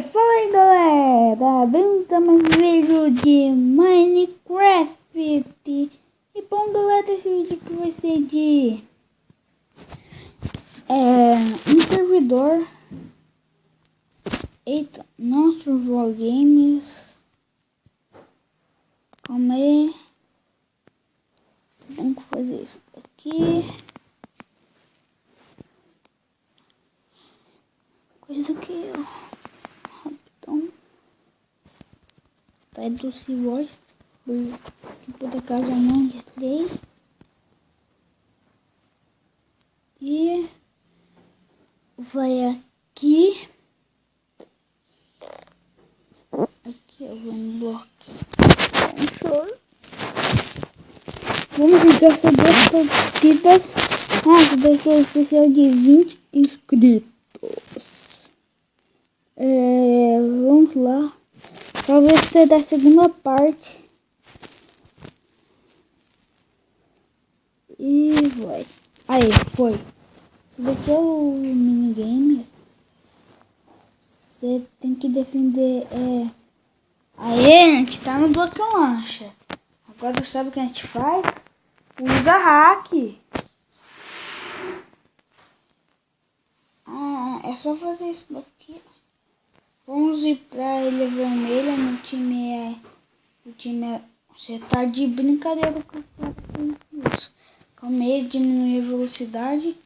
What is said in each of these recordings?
Fala aí galera, bem a mais um vídeo de Minecraft. E bom galera, esse vídeo aqui vai ser de um servidor. Eita, nosso Vlog Games. Calma aí, tem que fazer isso aqui. Coisa que rapidão. Tá do voz que por acaso eu não entrei. E vai aqui. Aqui eu vou em bloco. Vamos jogar essas duas partidas. Essa daqui é especial de 20 inscritos. Vamos lá. Talvez seja da segunda parte. E vai. Aí, foi. Esse daqui é o minigame. Você tem que defender. Aí, a gente tá no bloco lancha. Agora sabe o que a gente faz? Usa hack. É só fazer isso daqui. Vamos ir pra ilha vermelha. No time você tá de brincadeira com isso. Calma aí, diminui a velocidade.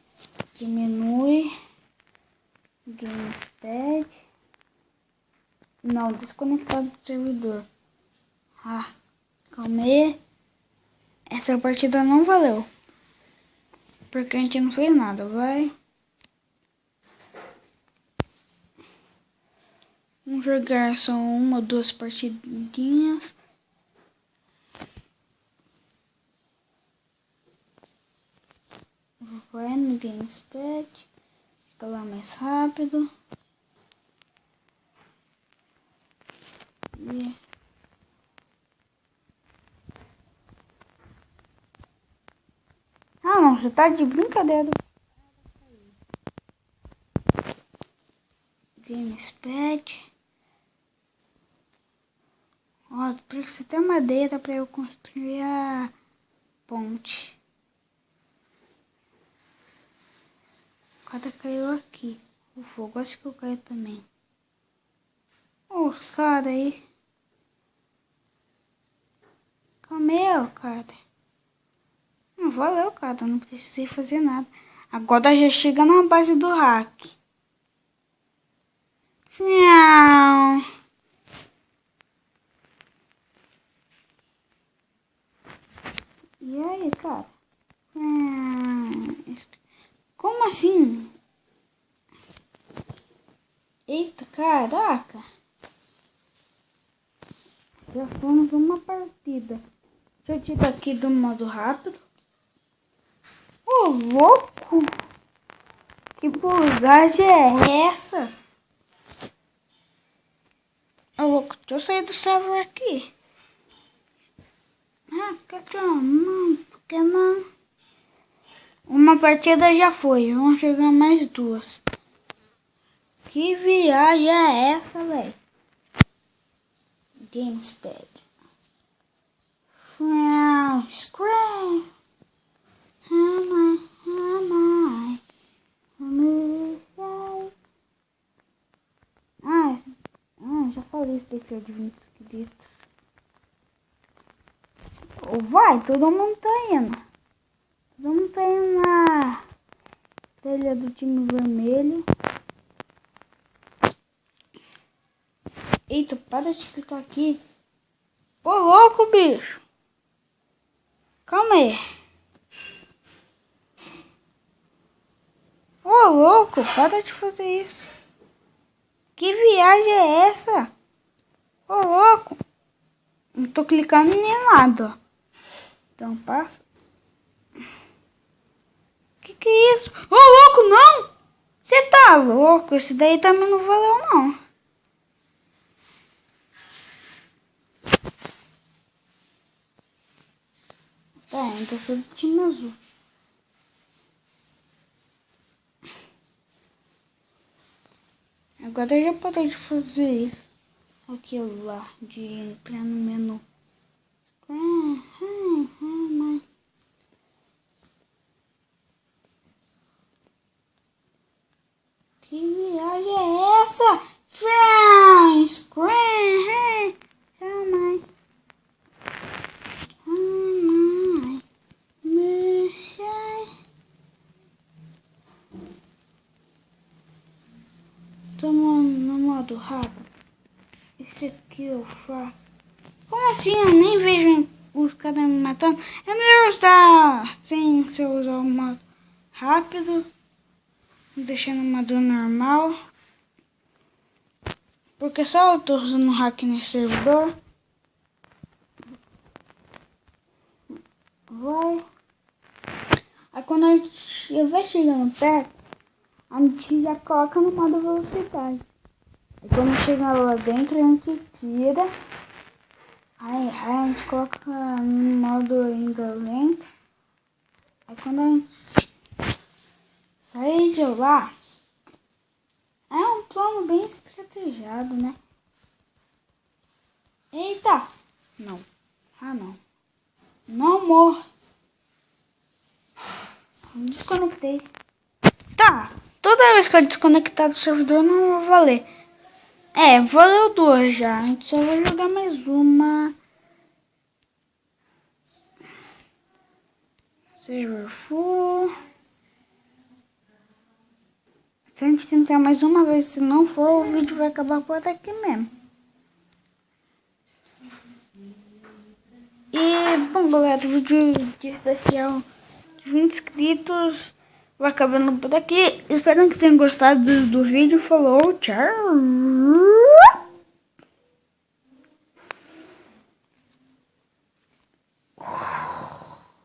Diminui. Gamespad. Não, desconectado do servidor. Calma aí. Essa partida não valeu. Porque a gente não fez nada, vai. Vamos jogar só uma ou duas partidinhas. Vai no Gamespad. Fica lá mais rápido. Não, você tá de brincadeira. Gamespad. Ó, preciso ter madeira para eu construir a ponte. O cara caiu aqui. O fogo, acho que eu caio também. Ó, os caras aí. Calma aí, cara. Não valeu, cara. Não precisei fazer nada. Agora já chega na base do hack. Não. E aí, cara? Como assim? Eita, caraca. Já fomos uma partida. Deixa eu tirar aqui do modo rápido. Ô, louco! Que bugagem é essa? Ô, louco, deixa eu sair do server aqui. Por que não? Por que não? Uma partida já foi. Vamos jogar mais duas. Que viagem é essa, velho? Gamespad. Scratch. Já falei isso daqui de 20 inscritos. Vai, todo mundo tá indo. Todo mundo tá indo na telha do time vermelho. Eita, para de clicar aqui. Ô, louco, bicho. Calma aí. Ô, louco, para de fazer isso. Que viagem é essa? Ô, louco. Não tô clicando em nada. Então, passa. Que é isso? Ô, louco, não! Você tá louco? Esse daí também não valeu, não. Tá, então sou do time azul. Agora eu já parei de fazer isso. Aquilo lá, de entrar no menu. Mas... que viagem é essa? Friends! Estamos no modo rápido. Esse aqui eu faço. Como assim? Eu nem vejo os caras me matando. É melhor usar sem você usar o modo rápido. Deixando o modo normal. Porque só eu tô usando hack nesse servidor. Vai. Aí quando a gente vai chegando perto, a gente já coloca no modo velocidade. Aí quando chega lá dentro, a gente tira. Aí a gente coloca no modo ainda lento. Aí quando a gente sair de lá, é um plano bem estrategiado, né? Eita! Não. Ah, não. Não morro. Desconectei. Tá. Toda vez que eu desconectar do servidor não vai valer. É, valeu 2 já. A gente só vai jogar mais uma. Server full. Se a gente tentar mais uma vez, se não for, o vídeo vai acabar por aqui mesmo. E, bom, galera, o vídeo de especial de 20 inscritos vai acabando por aqui. Espero que tenham gostado do vídeo. Falou, tchau!